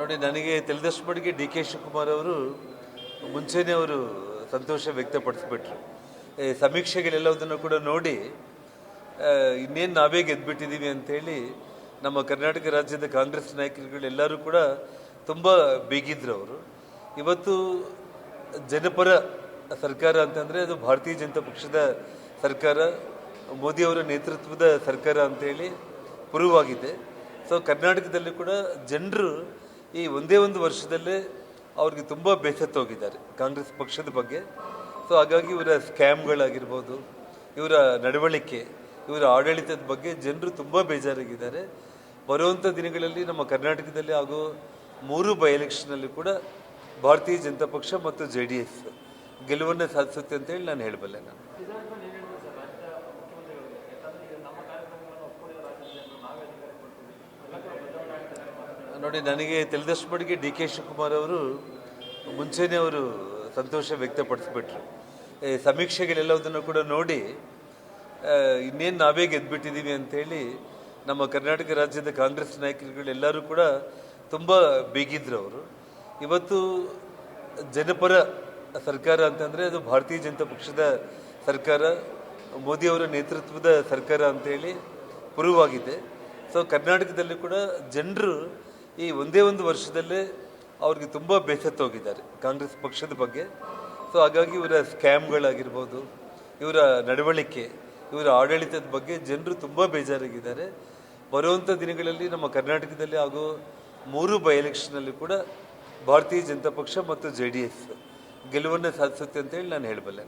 ನೋಡಿ, ನನಗೆ ತಿಳಿದಷ್ಟು ಮಟ್ಟಿಗೆ ಡಿ ಕೆ ಶಿವಕುಮಾರ್ ಅವರು ಮುಂಚೆನೇ ಅವರು ಸಂತೋಷ ವ್ಯಕ್ತಪಡಿಸ್ಬಿಟ್ರು. ಸಮೀಕ್ಷೆಗಳೆಲ್ಲದನ್ನು ಕೂಡ ನೋಡಿ ಇನ್ನೇನು ನಾವೇ ಗೆದ್ದುಬಿಟ್ಟಿದ್ದೀವಿ ಅಂಥೇಳಿ ನಮ್ಮ ಕರ್ನಾಟಕ ರಾಜ್ಯದ ಕಾಂಗ್ರೆಸ್ ನಾಯಕರುಗಳೆಲ್ಲರೂ ಕೂಡ ತುಂಬ ಬೇಗಿದ್ರು. ಅವರು ಇವತ್ತು ಜನಪರ ಸರ್ಕಾರ ಅಂತಂದರೆ ಅದು ಭಾರತೀಯ ಜನತಾ ಪಕ್ಷದ ಸರ್ಕಾರ, ಮೋದಿಯವರ ನೇತೃತ್ವದ ಸರ್ಕಾರ ಅಂಥೇಳಿ ಪ್ರೂವ್ ಆಗಿದೆ. ಸೊ ಕರ್ನಾಟಕದಲ್ಲಿ ಕೂಡ ಜನರು ಈ ಒಂದೇ ಒಂದು ವರ್ಷದಲ್ಲೇ ಅವ್ರಿಗೆ ತುಂಬ ಬೇಸತ್ತೋಗಿದ್ದಾರೆ ಕಾಂಗ್ರೆಸ್ ಪಕ್ಷದ ಬಗ್ಗೆ. ಸೊ ಹಾಗಾಗಿ ಇವರ ಸ್ಕ್ಯಾಮ್ಗಳಾಗಿರ್ಬೋದು, ಇವರ ನಡವಳಿಕೆ, ಇವರ ಆಡಳಿತದ ಬಗ್ಗೆ ಜನರು ತುಂಬ ಬೇಜಾರಾಗಿದ್ದಾರೆ. ಬರುವಂಥ ದಿನಗಳಲ್ಲಿ ನಮ್ಮ ಕರ್ನಾಟಕದಲ್ಲಿ ಆಗೋ 3 ಬೈ ಎಲೆಕ್ಷನಲ್ಲಿ ಕೂಡ ಭಾರತೀಯ ಜನತಾ ಪಕ್ಷ ಮತ್ತು JDS ಗೆಲುವನ್ನು ಸಾಧಿಸುತ್ತೆ ಅಂತೇಳಿ ನಾನು ಹೇಳಬಲ್ಲೆ. ನೋಡಿ, ನನಗೆ ತಿಳಿದಷ್ಟು ಮಟ್ಟಿಗೆ ಡಿ ಕೆ ಶಿವಕುಮಾರ್ ಅವರು ಮುಂಚೆನೇ ಅವರು ಸಂತೋಷ ವ್ಯಕ್ತಪಡಿಸ್ಬಿಟ್ರು. ಸಮೀಕ್ಷೆಗಳೆಲ್ಲದನ್ನು ಕೂಡ ನೋಡಿ ಇನ್ನೇನು ನಾವೇ ಗೆದ್ದುಬಿಟ್ಟಿದ್ದೀವಿ ಅಂಥೇಳಿ ನಮ್ಮ ಕರ್ನಾಟಕ ರಾಜ್ಯದ ಕಾಂಗ್ರೆಸ್ ನಾಯಕರುಗಳೆಲ್ಲರೂ ಕೂಡ ತುಂಬ ಬೇಗಿದ್ರು. ಅವರು ಇವತ್ತು ಜನಪರ ಸರ್ಕಾರ ಅಂತಂದರೆ ಅದು ಭಾರತೀಯ ಜನತಾ ಪಕ್ಷದ ಸರ್ಕಾರ, ಮೋದಿಯವರ ನೇತೃತ್ವದ ಸರ್ಕಾರ ಅಂಥೇಳಿ ಪ್ರೂವ್ ಆಗಿದೆ. ಸೊ ಕರ್ನಾಟಕದಲ್ಲಿ ಕೂಡ ಜನರು ಈ ಒಂದೇ ಒಂದು ವರ್ಷದಲ್ಲೇ ಅವ್ರಿಗೆ ತುಂಬ ಬೇಸತ್ತೋಗಿದ್ದಾರೆ ಕಾಂಗ್ರೆಸ್ ಪಕ್ಷದ ಬಗ್ಗೆ. ಸೊ ಹಾಗಾಗಿ ಇವರ ಸ್ಕ್ಯಾಮ್ಗಳಾಗಿರ್ಬೋದು, ಇವರ ನಡವಳಿಕೆ, ಇವರ ಆಡಳಿತದ ಬಗ್ಗೆ ಜನರು ತುಂಬ ಬೇಜಾರಾಗಿದ್ದಾರೆ. ಬರುವಂಥ ದಿನಗಳಲ್ಲಿ ನಮ್ಮ ಕರ್ನಾಟಕದಲ್ಲಿ ಆಗೋ 3 ಬೈ ಎಲೆಕ್ಷನಲ್ಲಿ ಕೂಡ ಭಾರತೀಯ ಜನತಾ ಪಕ್ಷ ಮತ್ತು JDS ಗೆಲುವನ್ನು ಸಾಧಿಸುತ್ತೆ ಅಂತೇಳಿ ನಾನು ಹೇಳಬಲ್ಲೆ.